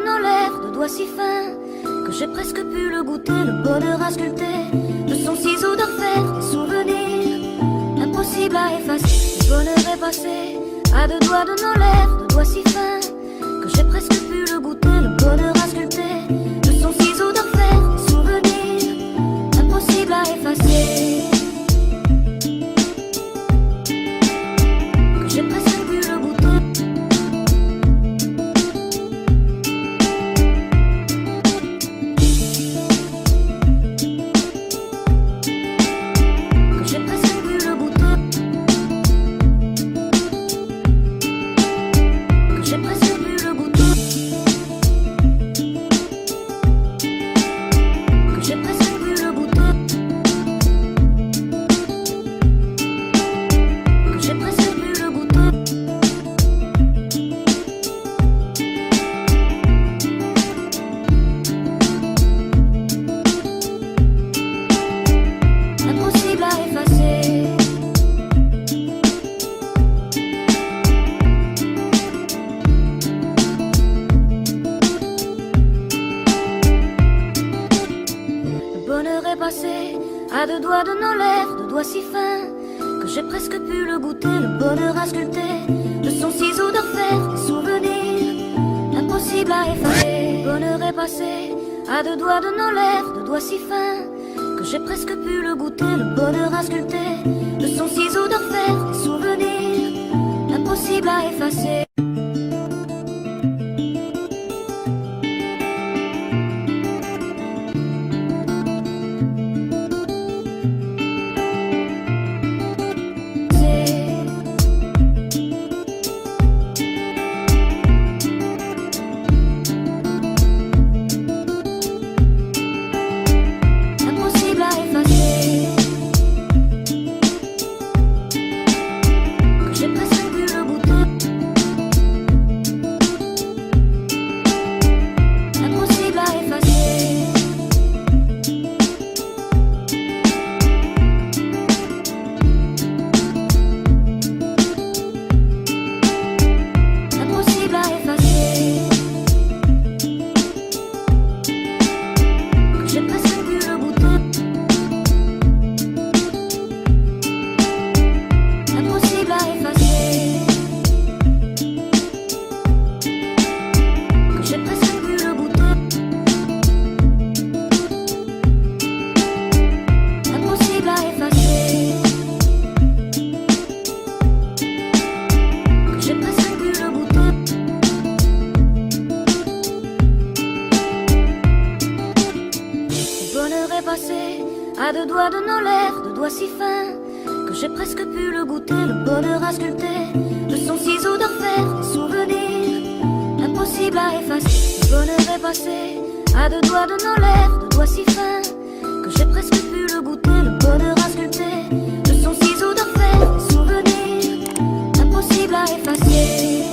nos lèvres, de doigts si fins que j'ai presque pu le goûter, le bonheur à sculpter de son ciseau d'enfer, des souvenirs impossibles à effacer. Le bonheur est passé à deux doigts de nos lèvres, de doigts si fins que j'ai presque pu le goûter, le bonheur à sculpter de son ciseau d'enfer, des souvenirs impossibles à effacer. Que j'ai presque pu le goûter. Que j'ai presque pu le goûter. Que j'ai presque pu le goûter. Que j'ai presque pu le goûter. Que j'ai presque pu le goûter. Impossible à effacer. Le bonheur est passé à deux doigts de nos lèvres, de doigts si fins que j'ai presque pu le goûter, le bonheur à sculpter de son ciseau d'enfer, des souvenirs impossibles à effacer. Le bonheur est passé à deux doigts de nos lèvres, de doigts si fins que j'ai presque pu le goûter, le bonheur à sculpter de son ciseau d'enfer, des souvenirs impossibles à effacer. Impossible à effacer. Que j'ai presque pu le goûter. Impossible à effacer. Impossible à effacer. Que j'ai presque pu le goûter. Impossible à effacer. Que j'ai presque pu le goûter. Impossible à effacer. Que j'ai presque pu le goûter. Le bonheur est passé à deux doigts de nos lèvres, de doigts si fins que j'ai presque pu le goûter, le bonheur à sculpter de son ciseau d'enfer, des souvenirs impossibles à effacer. Le bonheur est passé à deux doigts de nos lèvres, de doigts si fins que j'ai presque pu le goûter, le bonheur à sculpter de son ciseau d'enfer, des souvenirs impossibles à effacer.